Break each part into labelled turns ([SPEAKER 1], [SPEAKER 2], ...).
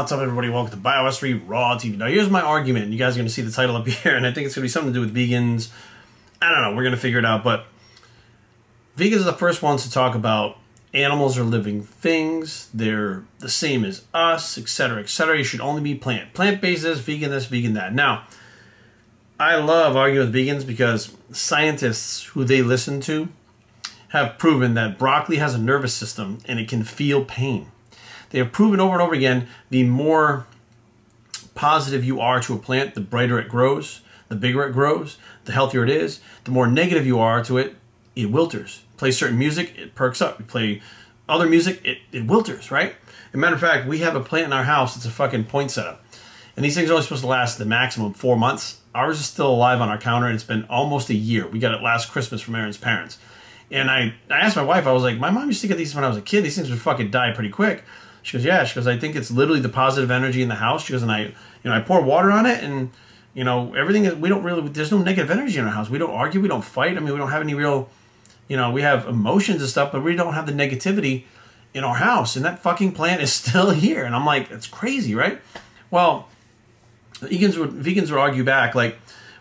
[SPEAKER 1] What's up, everybody? Welcome to Biohistory Raw TV. Now, here's my argument. You guys are going to see the title up here, and I think it's going to be something to do with vegans. I don't know. We're going to figure it out, but vegans are the first ones to talk about animals are living things. They're the same as us, etc., etc. You should only be plant-based this, vegan that. Now, I love arguing with vegans because scientists who they listen to have proven that broccoli has a nervous system and it can feel pain. They have proven over and over again, the more positive you are to a plant, the brighter it grows, the bigger it grows, the healthier it is. The more negative you are to it, it wilters. Play certain music, it perks up. You play other music, it wilters, right? As a matter of fact, we have a plant in our house. It's a fucking poinsettia. And these things are only supposed to last the maximum 4 months. Ours is still alive on our counter, and it's been almost a year. We got it last Christmas from Aaron's parents. And I asked my wife, I was like, my mom used to get these when I was a kid. These things would fucking die pretty quick. She goes, yeah. She goes, I think it's literally the positive energy in the house. She goes, and I pour water on it, and everything is, we don't really, there's no negative energy in our house. We don't argue, we don't fight. I mean, we don't have any real, we have emotions and stuff, but we don't have the negativity in our house. And that fucking plant is still here. And I'm like, it's crazy, right? Well, vegans would argue back, like,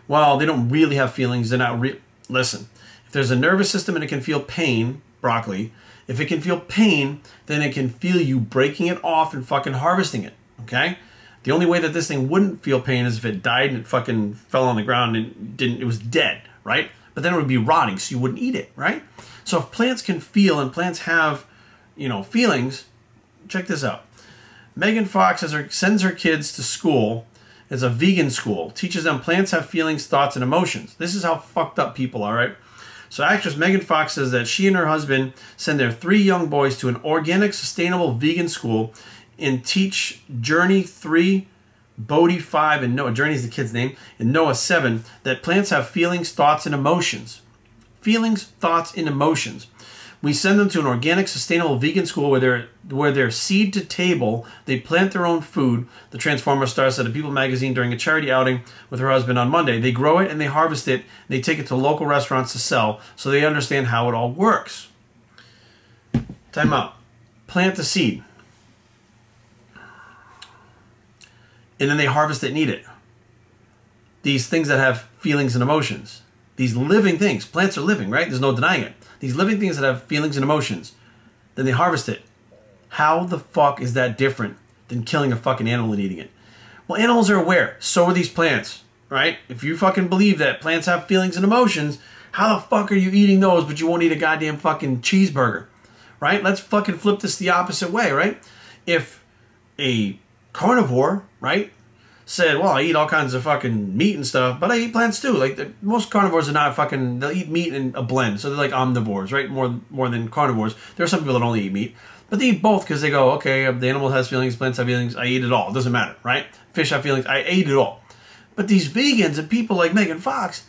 [SPEAKER 1] well, they don't really have feelings. They're not listen, if there's a nervous system and it can feel pain, broccoli, if it can feel pain, then it can feel you breaking it off and fucking harvesting it, okay? The only way that this thing wouldn't feel pain is if it died and it fucking fell on the ground and it was dead, right? But then it would be rotting, so you wouldn't eat it, right? So if plants can feel and plants have, feelings, check this out. Megan Fox sends her kids to school. It's a vegan school. Teaches them plants have feelings, thoughts, and emotions. This is how fucked up people are, right? So actress Megan Fox says that she and her husband send their 3 young boys to an organic, sustainable vegan school and teach Journey 3, Bodhi 5, and Noah, Journey is the kid's name, and Noah 7, that plants have feelings, thoughts, and emotions. Feelings, thoughts, and emotions. We send them to an organic, sustainable vegan school where they're seed to table. They plant their own food. The Transformer star said to People magazine during a charity outing with her husband on Monday. They grow it and they harvest it. And they take it to local restaurants to sell so they understand how it all works. Time out. Plant the seed. And then they harvest it and eat it. These things that have feelings and emotions. These living things. Plants are living, right? There's no denying it. These living things that have feelings and emotions, then they harvest it. How the fuck is that different than killing a fucking animal and eating it? Well, animals are aware. So are these plants, right? If you fucking believe that plants have feelings and emotions, how the fuck are you eating those but you won't eat a goddamn fucking cheeseburger, right? Let's fucking flip this the opposite way, right? If a carnivore, right, said, well, I eat all kinds of fucking meat and stuff, but I eat plants too. Like, most carnivores are not fucking, they'll eat meat in a blend. So they're like omnivores, right? More than carnivores. There are some people that only eat meat. But they eat both because they go, okay, the animal has feelings, plants have feelings, I eat it all. It doesn't matter, right? Fish have feelings, I ate it all. But these vegans and people like Megan Fox,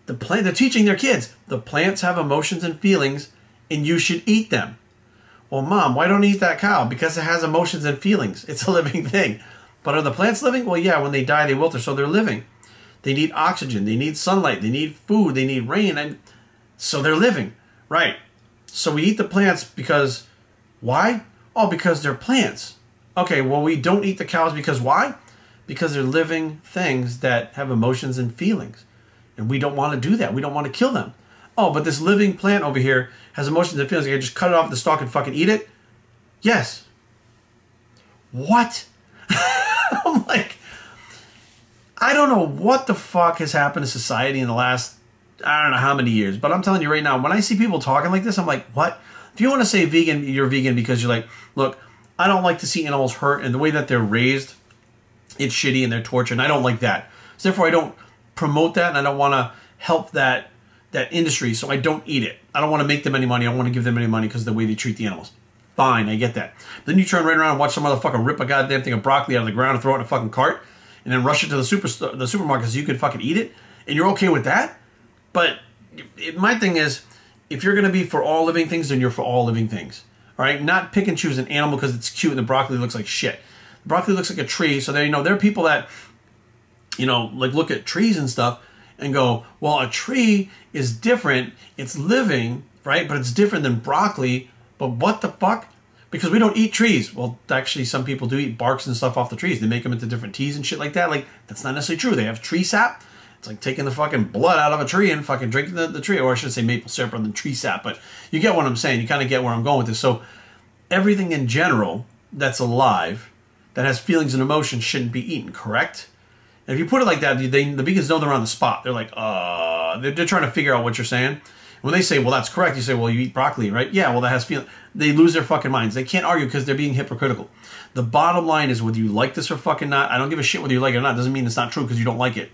[SPEAKER 1] they're teaching their kids, the plants have emotions and feelings and you should eat them. Well, Mom, why don't you eat that cow? Because it has emotions and feelings. It's a living thing. But are the plants living? Well, yeah, when they die, they wilter, so they're living. They need oxygen, they need sunlight, they need food, they need rain, and so they're living. Right. So we eat the plants because, why? Oh, because they're plants. Okay, well, we don't eat the cows because why? Because they're living things that have emotions and feelings. And we don't want to do that. We don't want to kill them. Oh, but this living plant over here has emotions and feelings. I can just cut it off the stalk and fucking eat it? Yes. What? I'm like, I don't know what the fuck has happened to society in the last, I don't know how many years, but I'm telling you right now, when I see people talking like this, I'm like, what? If you want to say vegan, you're vegan because you're like, look, I don't like to see animals hurt, and the way that they're raised, it's shitty and they're tortured, and I don't like that. So therefore, I don't promote that, and I don't want to help that industry, so I don't eat it. I don't want to make them any money. I don't want to give them any money because of the way they treat the animals. Fine, I get that. But then you turn right around and watch some motherfucker rip a goddamn thing of broccoli out of the ground and throw it in a fucking cart and then rush it to the supermarket so you can fucking eat it, and you're okay with that? But my thing is, if you're going to be for all living things, then you're for all living things. All right? Not pick and choose an animal because it's cute and the broccoli looks like shit. The broccoli looks like a tree, so there are people that, like look at trees and stuff and go, well, a tree is different. It's living, right? But it's different than broccoli. But what the fuck? because we don't eat trees. Well, actually, some people do eat barks and stuff off the trees. They make them into different teas and shit like that. Like, that's not necessarily true. They have tree sap. It's like taking the fucking blood out of a tree and fucking drinking the tree. Or I should say maple syrup rather than tree sap. But you get what I'm saying. You kind of get where I'm going with this. So everything in general that's alive, that has feelings and emotions, shouldn't be eaten, correct? And if you put it like that, the vegans know they're on the spot. They're like, they're trying to figure out what you're saying. When they say, well, that's correct, you say, well, you eat broccoli, right? Yeah, well, that has feeling. They lose their fucking minds. They can't argue because they're being hypocritical. The bottom line is whether you like this or fucking not, I don't give a shit whether you like it or not. It doesn't mean it's not true because you don't like it.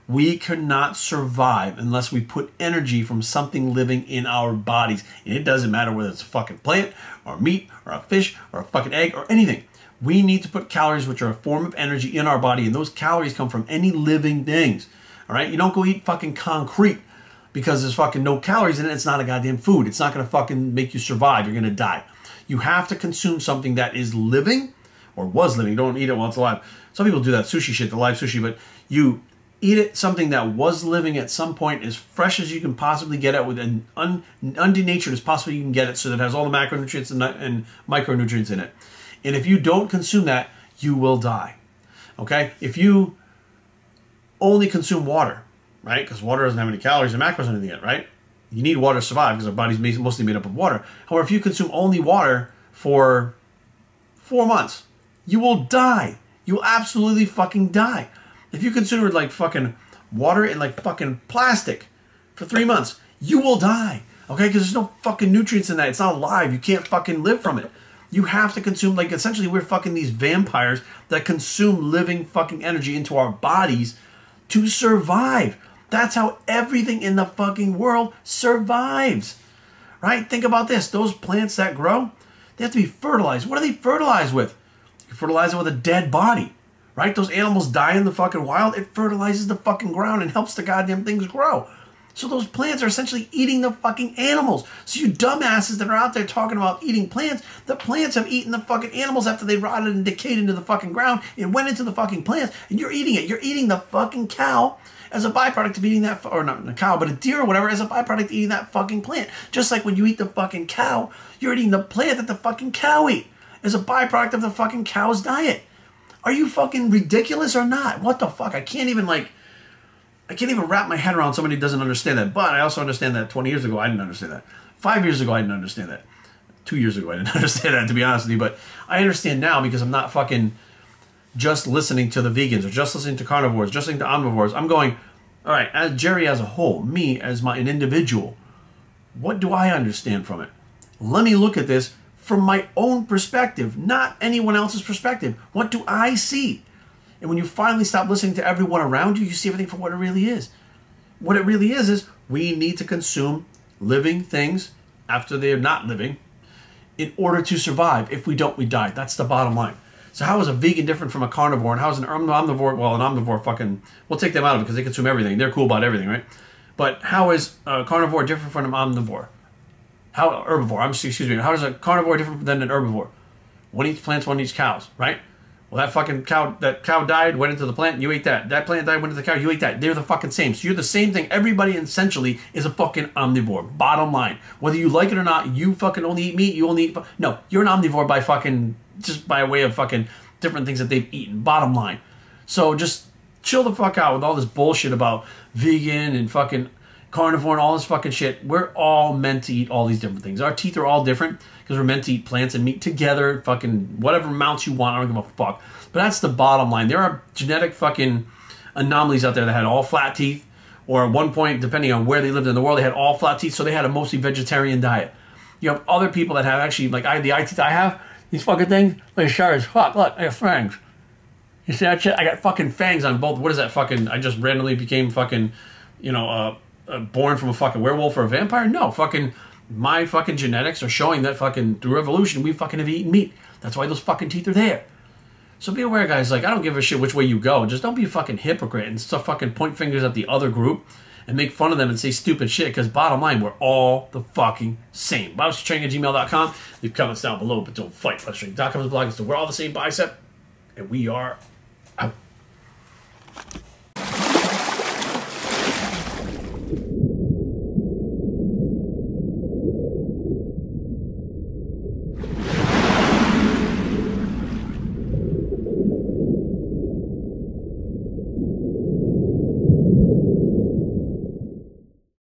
[SPEAKER 1] We cannot survive unless we put energy from something living in our bodies. And it doesn't matter whether it's a fucking plant or meat or a fish or a fucking egg or anything. We need to put calories, which are a form of energy, in our body. And those calories come from any living things. All right? You don't go eat fucking concrete because there's fucking no calories in it. It's not a goddamn food. It's not going to fucking make you survive. You're going to die. You have to consume something that is living or was living. Don't eat it while it's alive. Some people do that sushi shit, the live sushi, but you eat it, something that was living at some point, as fresh as you can possibly get it, with an undenatured as possibly you can get it, so that it has all the macronutrients and micronutrients in it. And if you don't consume that, you will die. Okay? If you only consume water, right? Because water doesn't have any calories and macros or anything in it, right? You need water to survive because our body's mostly made up of water. However, if you consume only water for 4 months, you will die. You will absolutely fucking die. If you consume like fucking water in like fucking plastic for 3 months, you will die. Okay? Because there's no fucking nutrients in that. It's not alive. You can't fucking live from it. You have to consume, like, essentially we're fucking these vampires that consume living fucking energy into our bodies to survive. That's how everything in the fucking world survives. Right? Think about this. Those plants that grow, they have to be fertilized. What are they fertilized with? You fertilize it with a dead body. Right? Those animals die in the fucking wild. It fertilizes the fucking ground and helps the goddamn things grow. So those plants are essentially eating the fucking animals. So you dumbasses that are out there talking about eating plants, the plants have eaten the fucking animals after they rotted and decayed into the fucking ground and went into the fucking plants, and you're eating it. You're eating the fucking cow as a byproduct of eating that, or not a cow, but a deer or whatever, as a byproduct of eating that fucking plant. Just like when you eat the fucking cow, you're eating the plant that the fucking cow ate as a byproduct of the fucking cow's diet. Are you fucking ridiculous or not? What the fuck? I can't even wrap my head around somebody who doesn't understand that. But I also understand that 20 years ago, I didn't understand that. 5 years ago, I didn't understand that. 2 years ago, I didn't understand that, to be honest with you. But I understand now because I'm not fucking just listening to the vegans or just listening to carnivores, just listening to omnivores. I'm going, all right, as Jerry as a whole, me as an individual, what do I understand from it? Let me look at this from my own perspective, not anyone else's perspective. What do I see? And when you finally stop listening to everyone around you, you see everything for what it really is. What it really is we need to consume living things after they're not living in order to survive. If we don't, we die. That's the bottom line. So how is a vegan different from a carnivore? And how is an omnivore, well, an omnivore fucking, we'll take them out of it because they consume everything. They're cool about everything, right? But how is a carnivore different from an omnivore? Excuse me. How is a carnivore different than an herbivore? One eats plants, one eats cows, right? Well, that cow died, went into the plant, you ate that. That plant died, went into the cow, you ate that. They're the fucking same. So you're the same thing. Everybody essentially is a fucking omnivore. Bottom line. Whether you like it or not, you fucking only eat meat, you only eat... No, you're an omnivore by fucking... just by way of fucking different things that they've eaten. Bottom line. So just chill the fuck out with all this bullshit about vegan and fucking carnivore and all this fucking shit. We're all meant to eat all these different things. Our teeth are all different because we're meant to eat plants and meat together, fucking whatever amounts you want. I don't give a fuck. But that's the bottom line. There are genetic fucking anomalies out there that had all flat teeth, or at one point, depending on where they lived in the world, they had all flat teeth, so they had a mostly vegetarian diet. You have other people that have actually, like the eye teeth I have, these fucking things, they're sharp as fuck. Look, I have fangs. You see that shit? I got fucking fangs on both. What is that fucking, I just randomly became fucking, born from a fucking werewolf or a vampire? No, fucking, my fucking genetics are showing that fucking through evolution, we fucking have eaten meat. That's why those fucking teeth are there. So be aware, guys. Like, I don't give a shit which way you go. Just don't be a fucking hypocrite and stuff fucking point fingers at the other group and make fun of them and say stupid shit, because bottom line, we're all the fucking same. BibleStraining@gmail.com. Leave comments down below, but don't fight. BibleStraining.com is the blog. So we're all the same bicep, and we are out.